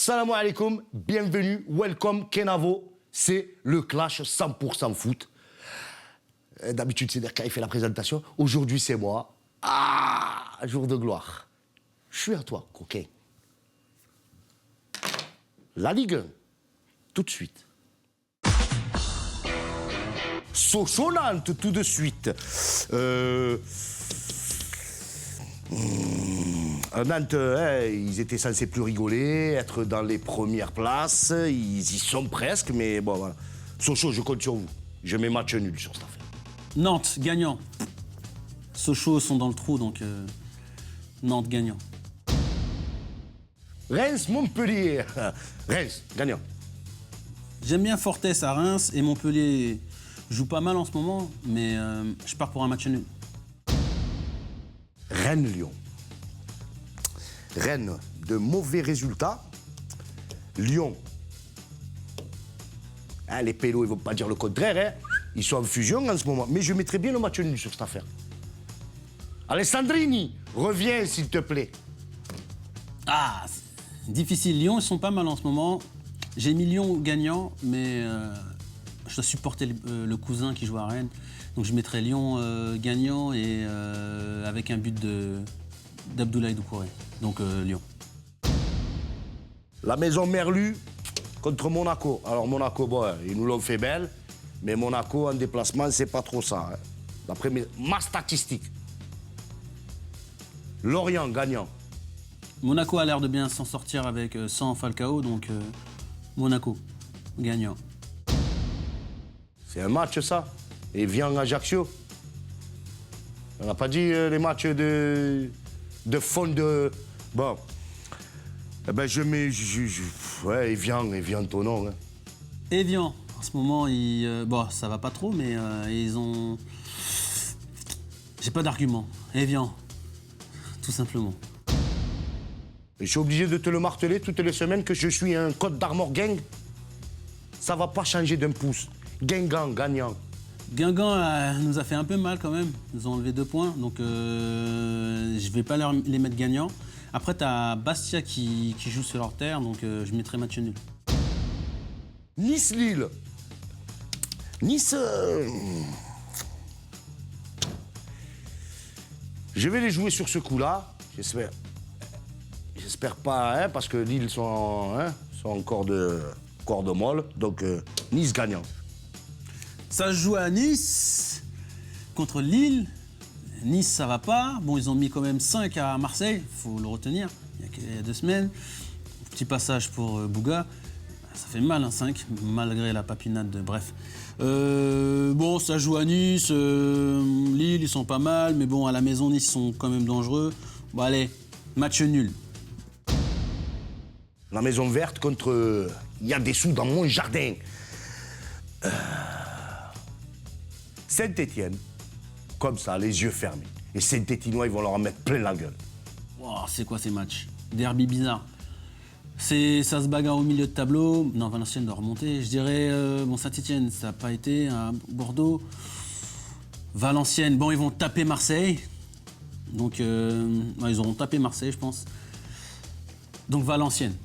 Salam alaikum, bienvenue, welcome, Kenavo. C'est le clash 100% foot. D'habitude, c'est Derka qui fait la présentation. Aujourd'hui, c'est moi. Ah, jour de gloire. Je suis à toi, coquin. La Ligue 1, tout de suite. Sochaux-Nantes, tout de suite. Nantes, ils étaient censés plus rigoler, être dans les premières places. Ils y sont presque, mais bon, voilà. Sochaux, je compte sur vous. Je mets match nul sur cette affaire. Nantes, gagnant. Sochaux sont dans le trou, donc Nantes, gagnant. Reims, Montpellier. Reims, gagnant. J'aime bien Fortes à Reims et Montpellier joue pas mal en ce moment, mais je pars pour un match nul. Rennes-Lyon. Rennes, de mauvais résultats. Lyon. Hein, les pélos, ils ne vont pas dire le contraire. Hein. Ils sont en fusion en ce moment. Mais je mettrais bien le match nul sur cette affaire. Alessandrini, reviens s'il te plaît. Ah, difficile. Lyon, ils sont pas mal en ce moment. J'ai mis Lyon gagnant, mais je dois supporter le cousin qui joue à Rennes. Donc je mettrais Lyon gagnant et avec un but d'Abdoulaye Doucouré. Donc Lyon. La maison Merlu contre Monaco. Alors Monaco, bon, ils nous l'ont fait belle, mais Monaco en déplacement, c'est pas trop ça. Hein. D'après ma statistique. Lorient gagnant. Monaco a l'air de bien s'en sortir avec sans Falcao, donc Monaco gagnant. C'est un match ça. Et vient Ajaccio. On n'a pas dit les matchs de fond de... Bon. Eh ben je mets... Ouais, Evian ton nom. Hein. Evian, en ce moment, bon, ça va pas trop, mais ils ont... J'ai pas d'argument. Evian, tout simplement. Et je suis obligé de te le marteler toutes les semaines que je suis un Côte d'Armor gang. Ça va pas changer d'un pouce. Guingamp, gagnant. Guingamp nous a fait un peu mal quand même. Ils nous ont enlevé 2 points, donc je vais pas les mettre gagnants. Après, tu as Bastia qui joue sur leur terre, donc je mettrai match nul. Nice-Lille. Nice... Je vais les jouer sur ce coup-là. J'espère pas, hein, parce que Lille sont encore de corde molle. Donc, Nice gagnant. Ça se joue à Nice contre Lille. Nice, ça va pas. Bon, ils ont mis quand même 5 à Marseille. Faut le retenir. Il y a 2 semaines. Petit passage pour Bouga. Ça fait mal, hein, 5, malgré la papinade de... Bref. Bon, ça joue à Nice. Lille, ils sont pas mal. Mais bon, à la maison, Nice sont quand même dangereux. Bon, allez, match nul. La maison verte contre... Il y a des sous dans mon jardin. Saint-Étienne, comme ça, les yeux fermés. Et Saint-Étiennois, ils vont leur en mettre plein la gueule. Wow, c'est quoi ces matchs? Derby bizarre. Ça se bagarre au milieu de tableau. Non, Valenciennes doit remonter. Je dirais, bon, Saint-Étienne, ça n'a pas été. Bordeaux. Valenciennes, bon, ils vont taper Marseille. Donc, ouais, ils auront tapé Marseille, je pense. Donc, Valenciennes.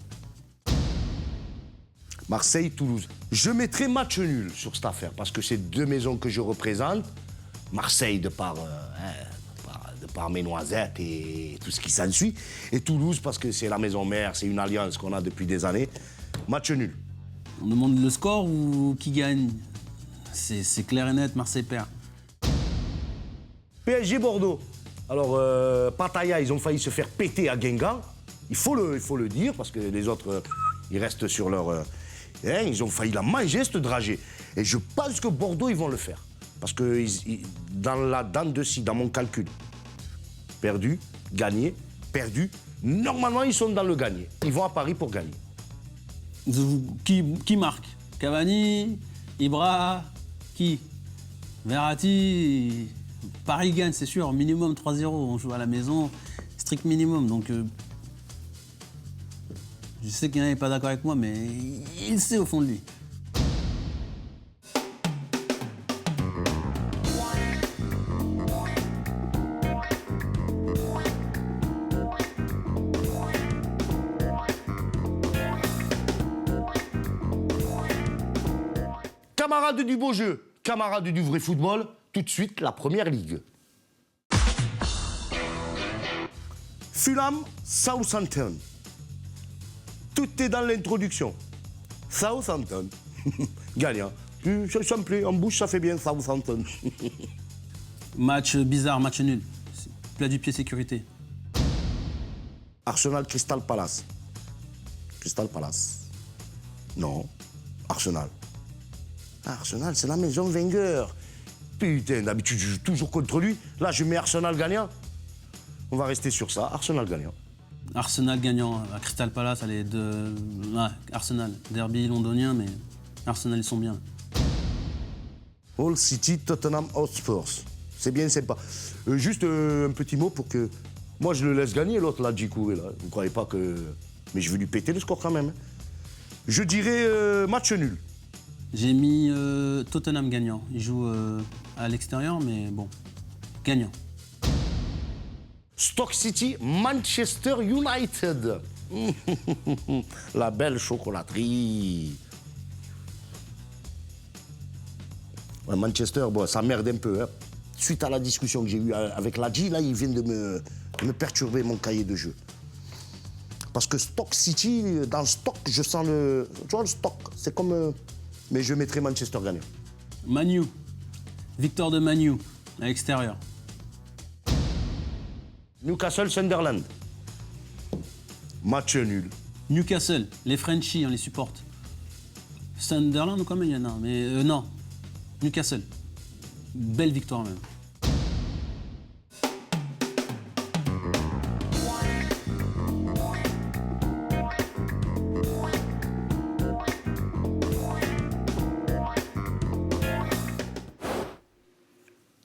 Marseille-Toulouse. Je mettrai match nul sur cette affaire, parce que c'est 2 maisons que je représente. Marseille, de par mes noisettes et tout ce qui s'ensuit. Et Toulouse, parce que c'est la maison mère, c'est une alliance qu'on a depuis des années. Match nul. On demande le score ou qui gagne? C'est clair et net, Marseille perd. PSG-Bordeaux. Alors, Pattaya, ils ont failli se faire péter à Guingamp. Il faut le dire, parce que les autres, ils restent sur leur... ils ont failli la manger, cette dragée. Et je pense que Bordeaux, ils vont le faire. Parce que dans mon calcul, perdu, gagné, perdu, normalement, ils sont dans le gagné. Ils vont à Paris pour gagner. Qui marque? Cavani? Ibra? Qui? Verratti? Paris gagne, c'est sûr. Minimum 3-0. On joue à la maison. Strict minimum. Donc, je sais qu'il n'est pas d'accord avec moi, mais il sait au fond de lui. Camarades du beau jeu, camarades du vrai football, tout de suite la première ligue. Fulham, Southampton. Tout est dans l'introduction. Southampton. Gagnant. Ça me plaît, en bouche ça fait bien, Southampton. Match bizarre, match nul. Plat du pied sécurité. Arsenal, Crystal Palace. Crystal Palace. Non, Arsenal. Arsenal, c'est la maison Wenger. Putain, d'habitude, je joue toujours contre lui. Là, je mets Arsenal gagnant. On va rester sur ça, Arsenal gagnant. Arsenal gagnant à Crystal Palace, allez, ouais, Arsenal. Derby londonien, mais Arsenal, ils sont bien. Hull City, Tottenham Hotspur. C'est bien sympa. Juste un petit mot pour que... Moi, je le laisse gagner, l'autre, là, Djikou. Là. Vous ne croyez pas que... Mais je vais lui péter le score quand même. Je dirais match nul. J'ai mis Tottenham gagnant. Ils jouent à l'extérieur, mais bon, gagnant. Stoke City, Manchester United. La belle chocolaterie. Ouais, Manchester, bon, ça merde un peu. Hein. Suite à la discussion que j'ai eue avec Ladji, là, il vient de me perturber mon cahier de jeu. Parce que Stoke City, dans le stock, je sens le... Tu vois, le stock, c'est comme... mais je mettrai Manchester gagnant. Manu. Victoire de Manu, à l'extérieur. Newcastle, Sunderland. Match nul. Newcastle, les Frenchies, on les supporte. Sunderland ou combien il y en a? Mais non. Newcastle. Belle victoire même.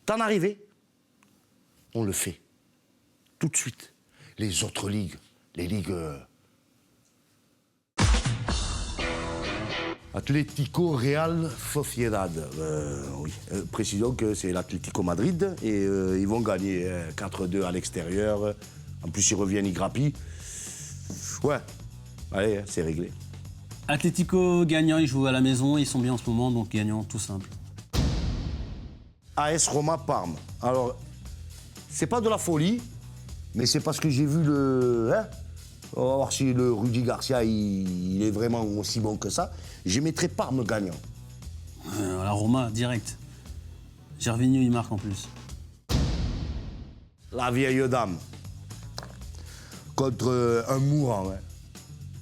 T'en arrivé? On le fait. Tout de suite. Les autres ligues, les ligues... Atlético Real Sociedad. Oui. Précisons que c'est l'Atlético Madrid et ils vont gagner 4-2 à l'extérieur. En plus, ils reviennent, ils grappillent. Ouais, allez, c'est réglé. Atlético gagnant, ils jouent à la maison, ils sont bien en ce moment, donc gagnant, tout simple. AS Roma Parme. Alors, c'est pas de la folie, mais c'est parce que j'ai vu le... Hein, on va voir si le Rudy Garcia, il est vraiment aussi bon que ça. Je mettrai Parme gagnant. La Roma, direct. Gervinho, il marque en plus. La vieille dame. Contre un mourant. Hein.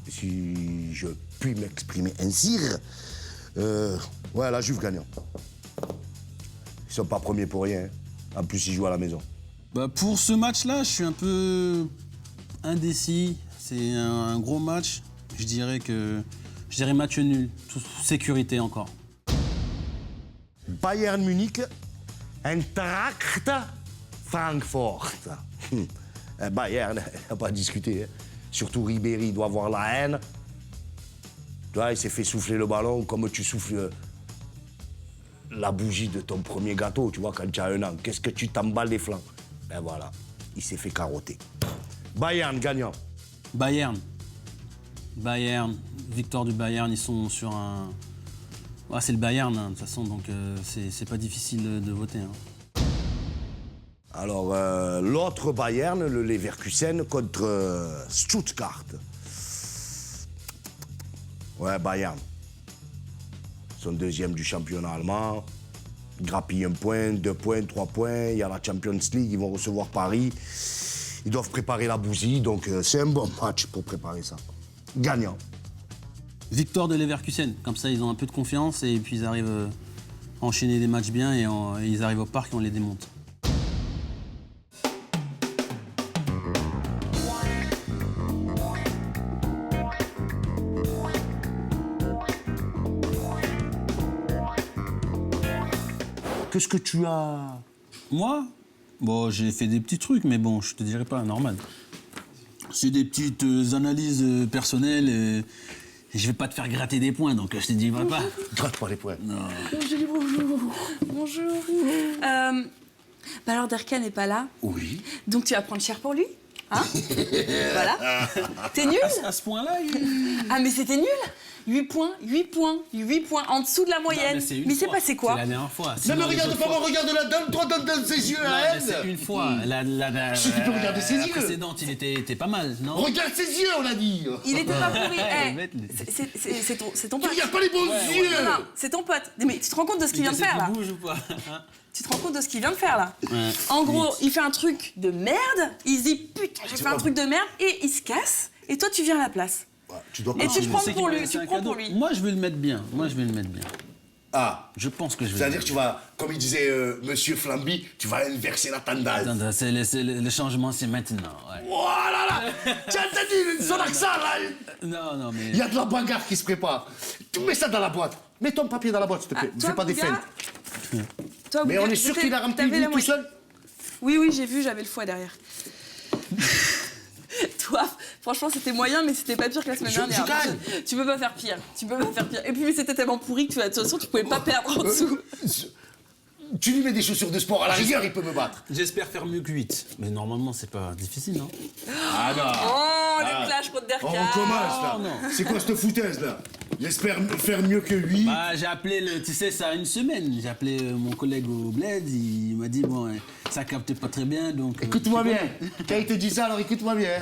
Si je puis m'exprimer ainsi. Ouais, la Juve gagnant. Ils sont pas premiers pour rien. Hein. En plus, ils jouent à la maison. Bah pour ce match-là, je suis un peu indécis. C'est un gros match. Je dirais match nul. Sécurité encore. Bayern Munich, Eintracht Francfort. Bayern, on va pas discuter. Hein. Surtout Ribéry doit avoir la haine. Tu vois, il s'est fait souffler le ballon comme tu souffles la bougie de ton premier gâteau, tu vois, quand tu as 1 an. Qu'est-ce que tu t'emballes les flancs? Ben voilà, il s'est fait carotter. Bayern gagnant. Bayern, victoire du Bayern, ils sont sur un... Ah, c'est le Bayern, hein, de toute façon, donc c'est pas difficile de voter. Hein. Alors, l'autre Bayern, le Leverkusen, contre Stuttgart. Ouais, Bayern. Ils sont deuxième du championnat allemand. Ils grappillent 1 point, 2 points, 3 points. Il y a la Champions League, ils vont recevoir Paris. Ils doivent préparer la bousille, donc c'est un bon match pour préparer ça. Gagnant. Victoire de Leverkusen, comme ça ils ont un peu de confiance et puis ils arrivent à enchaîner des matchs bien et ils arrivent au parc et on les démonte. Qu'est-ce que tu as... Moi? Bon, j'ai fait des petits trucs, mais bon, je te dirais pas, normal. C'est des petites analyses personnelles et je vais pas te faire gratter des points, donc je te dis pas. Gratte pas les points. Non. Bonjour. Bonjour. Bah alors, Derka n'est pas là. Oui. Donc tu vas prendre cher pour lui? Hein? Voilà. T'es nul? À ce point-là, Ah, mais c'était nul! 8 points, 8 points, 8 points, en dessous de la moyenne. mais c'est passé quoi? C'est la dernière fois. Non, Sinon, mais les regarde autres pas moi, fois- regarde là, donne-toi dans ses yeux Non, à mais c'est elle. une fois. Si tu peux regarder ses La yeux. précédente, il était pas mal, non? Regarde ses yeux, on a dit. Il était pas pourri. Eh, Mets-les. c'est ton Tu pote. regardes pas les beaux yeux. Non, non, c'est ton pote. Mais tu te rends compte de ce qu'il vient de faire là? Bouge ou pas? Tu te rends compte de ce qu'il vient de faire là? Ouais. En gros, il fait un truc de merde, il se dit putain, j'ai fait un truc de merde et il se casse et toi tu viens à la place. Ouais, tu dois Et tu continuer. prends C'est pour qu'il lui, c'est tu un prends cadeau. pour lui. Moi, je vais le mettre bien. Ah, Je pense que je vais. c'est-à-dire que tu vas, comme il disait Monsieur Flamby, tu vas inverser la tendance. Attends, le changement, c'est maintenant. Ouais. Voilà là. Tu as entendu son accent là. Non, mais. Il y a de la bagarre qui se prépare. Tu mets ça dans la boîte. Mets ton papier dans la boîte, s'il te plaît. toi, Fais pas des Bouga, feintes. toi, Mais Bouga, on est sûr qu'il a rempli t'avais lui la tout moitié. seul. Oui, j'ai vu, j'avais le foie derrière. Toi, franchement, c'était moyen, mais c'était pas pire que la semaine Je dernière. gagne. Tu peux pas faire pire. Et puis, c'était tellement pourri que de toute façon, tu pouvais pas perdre en dessous. Tu lui mets des chaussures de sport, à la rigueur, il peut me battre. J'espère faire mieux que 8. Mais normalement, c'est pas difficile, non? Ah non. Oh, le clash contre Derka. On recommence là. non. C'est quoi cette foutaise là? J'espère faire mieux que lui. Bah, j'ai appelé, tu sais, ça a une semaine. J'ai appelé mon collègue au bled. Il m'a dit, bon, ça capte pas très bien, donc. Écoute-moi bien. Quand il te dit ça, alors écoute-moi bien.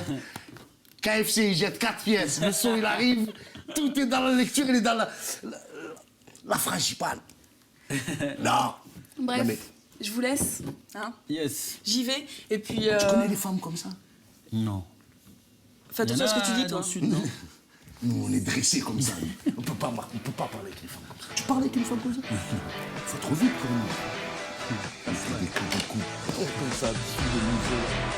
KFC, il jette 4 pièces. Le son, il arrive. Tout est dans la lecture, il est dans la frangipane. Non. Bref, Non, mais- je vous laisse. Hein. Yes. J'y vais. Et puis. Tu connais des femmes comme ça? Non. Fais attention à ce que tu dis, Dans toi. le sud, non? Nous, on est dressés comme ça. On peut pas parler avec les femmes comme ça. Tu parles avec une femme comme ça? Faut trop vite pour nous. On fait des coups comme ça, dessus de nous.